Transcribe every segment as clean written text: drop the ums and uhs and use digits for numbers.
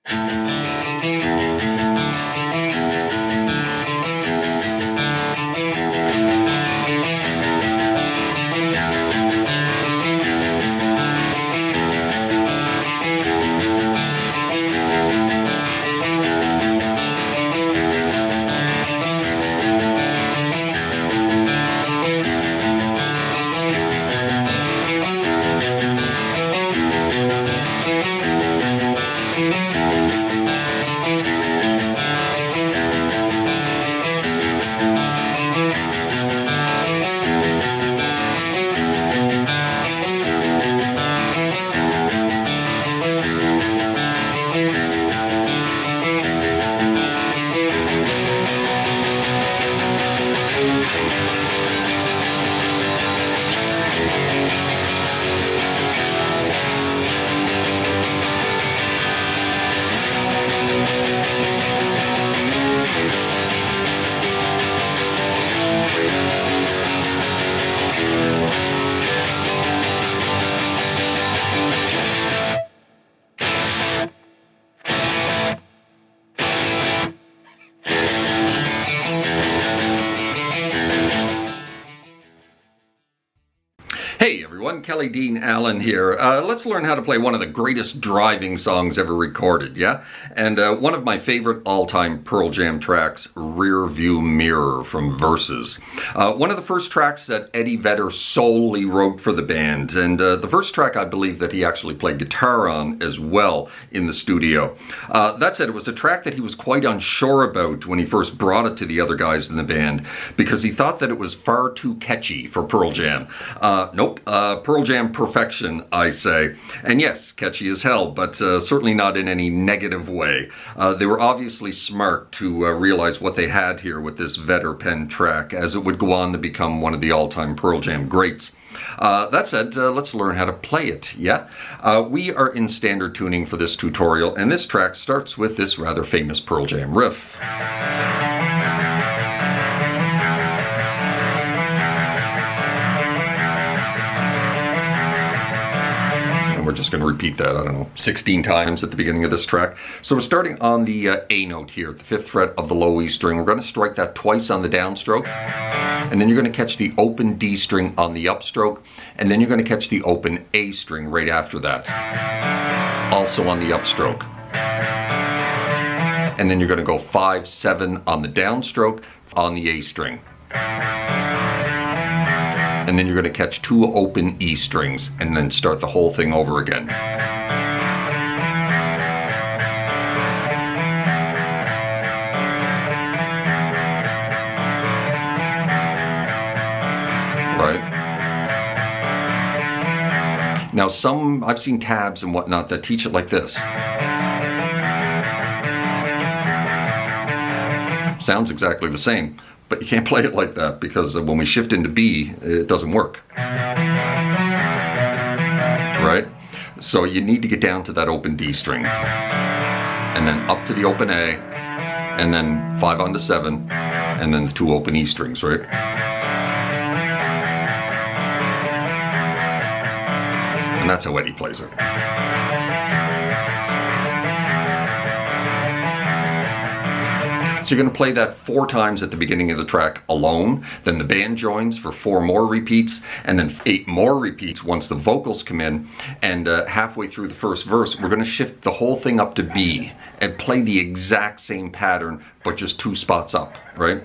Hey everyone, Kelly Dean Allen here. Let's learn how to play one of the greatest driving songs ever recorded, yeah? And one of my favorite all-time Pearl Jam tracks, Rearviewmirror from Versus. One of the first tracks that Eddie Vedder solely wrote for the band, and the first track I believe that he actually played guitar on as well in the studio. That said, it was a track that he was quite unsure about when he first brought it to the other guys in the band, because he thought that it was far too catchy for Pearl Jam. Nope. Pearl Jam perfection, I say. And yes, catchy as hell, but certainly not in any negative way. They were obviously smart to realize what they had here with this Vedder pen track, as it would go on to become one of the all-time Pearl Jam greats. That said, let's learn how to play it, yeah? We are in standard tuning for this tutorial, and this track starts with this rather famous Pearl Jam riff. We're just going to repeat that, I don't know, 16 times at the beginning of this track. So we're starting on the A note here, the 5th fret of the low E string. We're going to strike that twice on the downstroke, and then you're going to catch the open D string on the upstroke, and then you're going to catch the open A string right after that, also on the upstroke. And then you're going to go 5, 7 on the downstroke on the A string. And then you're going to catch 2 open E strings and then start the whole thing over again. Right? Now I've seen tabs and whatnot that teach it like this. Sounds exactly the same. But you can't play it like that, because when we shift into B, it doesn't work. Right? So you need to get down to that open D string, and then up to the open A, and then 5 onto 7, and then the 2 open E strings, right? And that's how Eddie plays it. So you're going to play that 4 times at the beginning of the track alone, then the band joins for 4 more repeats, and then 8 more repeats once the vocals come in, and halfway through the first verse, we're going to shift the whole thing up to B and play the exact same pattern, but just 2 spots up, right?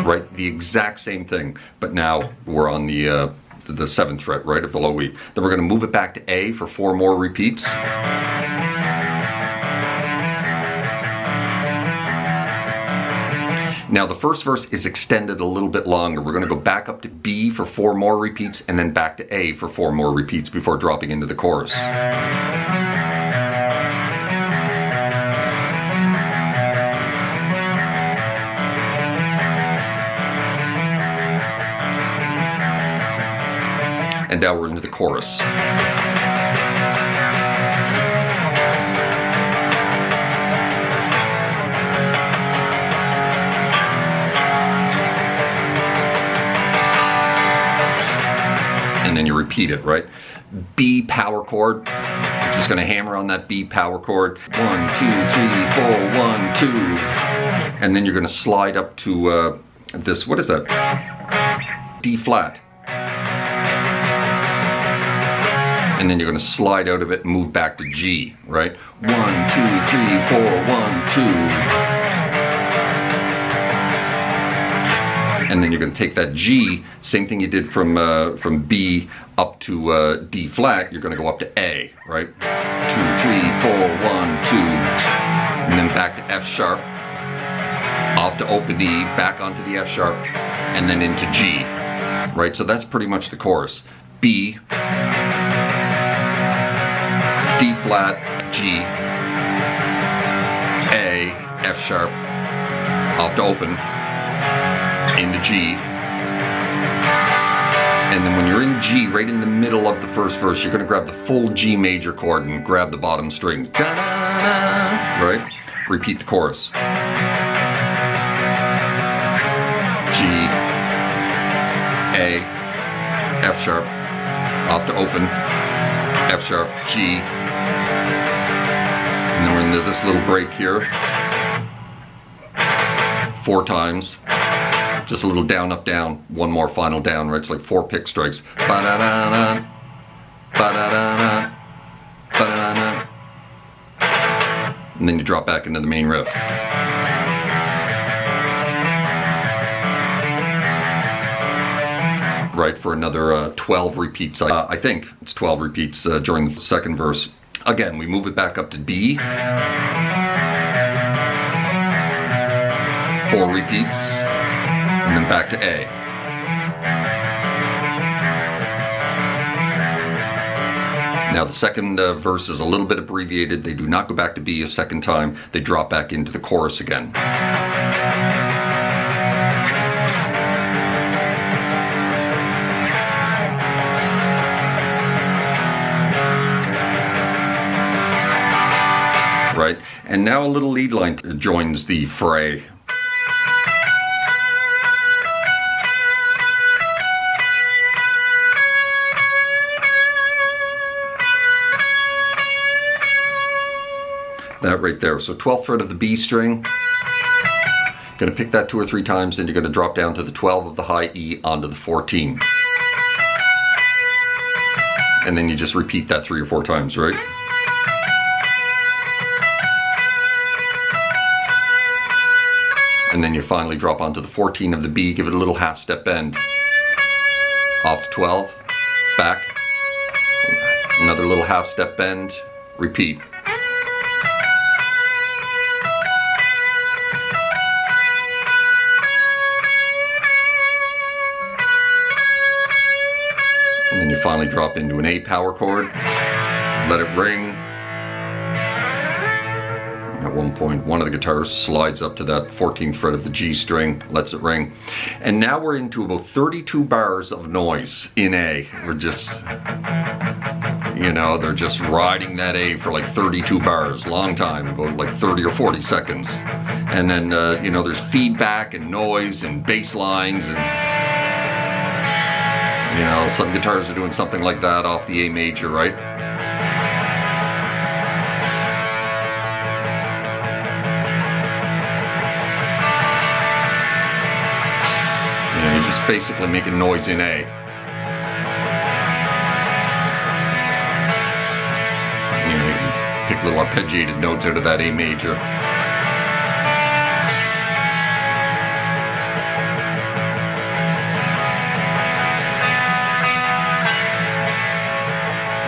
Right, the exact same thing, but now we're on the 7th fret, right, of the low E. Then we're going to move it back to A for 4 more repeats. Now the first verse is extended a little bit longer. We're going to go back up to B for 4 more repeats, and then back to A for 4 more repeats before dropping into the chorus. And now we're into the chorus. repeat it, right? B power chord. Just going to hammer on that B power chord. 1, 2, 3, 4, 1, 2. And then you're going to slide up to this, what is that? D flat. And then you're going to slide out of it and move back to G, right? 1, 2, 3, 4, 1, 2. And then you're going to take that G, same thing you did from B up to D flat, you're going to go up to A, right? 2, 3, 4, 1, 2. And then back to F sharp, off to open E, back onto the F sharp, and then into G, right? So that's pretty much the chorus. B, D flat, G, A, F sharp, off to open, into G. And then when you're in G, right in the middle of the first verse, you're going to grab the full G major chord and grab the bottom string. Da-da-da, right? Repeat the chorus. G, A, F sharp, off to open, F sharp, G. And then we're into this little break here. 4 times. Just a little down, up, down. One more final down, right? It's like 4 pick strikes. Ba-da-da-da, ba-da-da-da, ba-da-da-da. And then you drop back into the main riff. Right, for another 12 repeats. I think it's 12 repeats during the second verse. Again, we move it back up to B. 4 repeats. And then back to A. Now the second verse is a little bit abbreviated. They do not go back to B a second time. They drop back into the chorus again. Right? And now a little lead line joins the fray. That right there. So 12th fret of the B string. Going to pick that 2 or 3 times, then you're going to drop down to the 12 of the high E onto the 14. And then you just repeat that 3 or 4 times, right? And then you finally drop onto the 14 of the B, give it a little half step bend. Off to 12, back, another little half step bend, repeat. And then you finally drop into an A power chord, let it ring. At one point, one of the guitars slides up to that 14th fret of the G string, lets it ring. And now we're into about 32 bars of noise in A. We're just, you know, they're just riding that A for like 32 bars, long time, about like 30 or 40 seconds. And then, you know, there's feedback and noise and bass lines and, you know, some guitars are doing something like that off the A major, right? You're just basically making noise in A. You know, you can pick little arpeggiated notes out of that A major.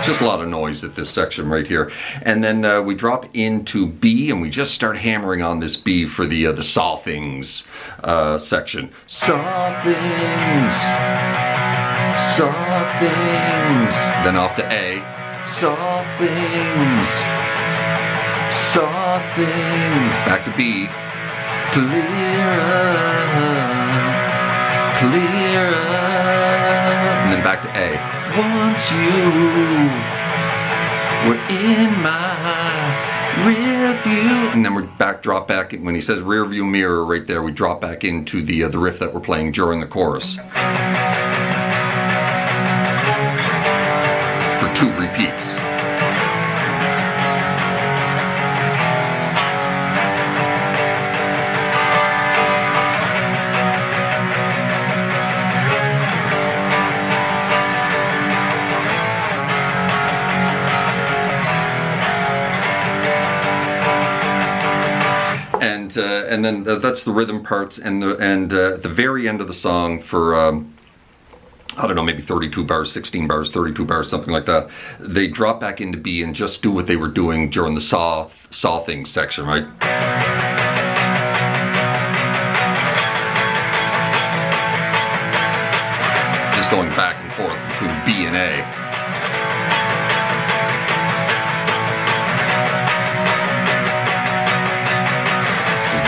Just a lot of noise at this section right here. And then we drop into B and we just start hammering on this B for the saw things section. Saw things, saw things. Then off to A. Saw things, saw things. Back to B. Clearer, clearer. And then back to A. Once you were in my rear view. And then we drop back, when he says rear view mirror right there, we drop back into the riff that we're playing during the chorus. 2 repeats. And then that's the rhythm parts, and at the very end of the song for I don't know, maybe 32 bars, 16 bars, 32 bars, something like that, they drop back into B and just do what they were doing during the saw things section, right? Just going back and forth between B and A.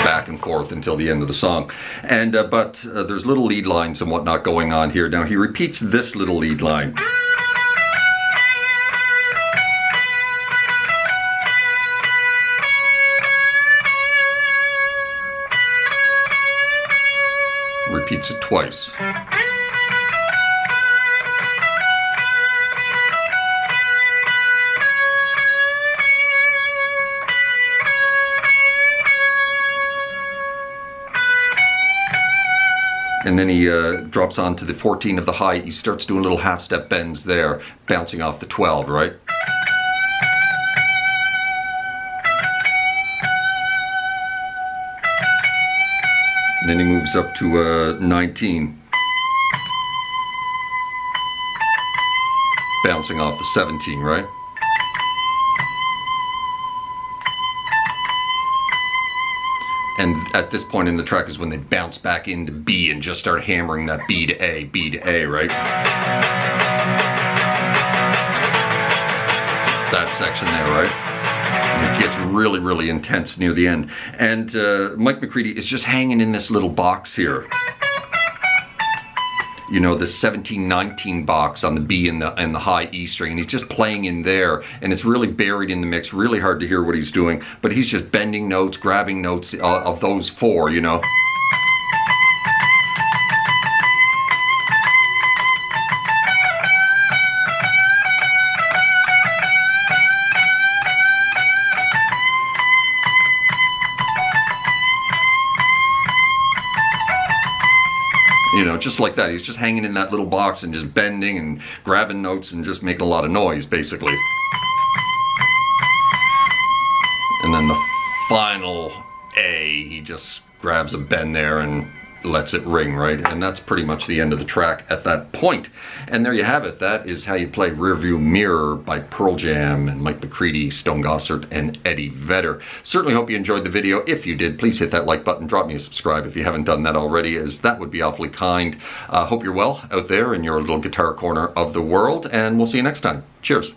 Back and forth until the end of the song. And but there's little lead lines and whatnot going on here. Now he repeats this little lead line. Repeats it twice. And then he drops onto the 14 of the high. He starts doing little half-step bends there, bouncing off the 12, right? And then he moves up to 19, bouncing off the 17, right? And at this point in the track is when they bounce back into B and just start hammering that B to A, right? That section there, right? And it gets really, really intense near the end. And Mike McCready is just hanging in this little box here. You know, the 17-19 box on the B and the high E string, and he's just playing in there, and it's really buried in the mix, really hard to hear what he's doing, but he's just bending notes, grabbing notes of those 4, you know. You know, just like that. He's just hanging in that little box and just bending and grabbing notes and just making a lot of noise, basically. And then the final A, he just grabs a bend there and lets it ring, right? And that's pretty much the end of the track at that point. And there you have it. That is how you play Rearview Mirror by Pearl Jam and Mike McCready, Stone Gossard, and Eddie Vedder. Certainly hope you enjoyed the video. If you did, please hit that like button. Drop me a subscribe if you haven't done that already, as that would be awfully kind. Hope you're well out there in your little guitar corner of the world, and we'll see you next time. Cheers.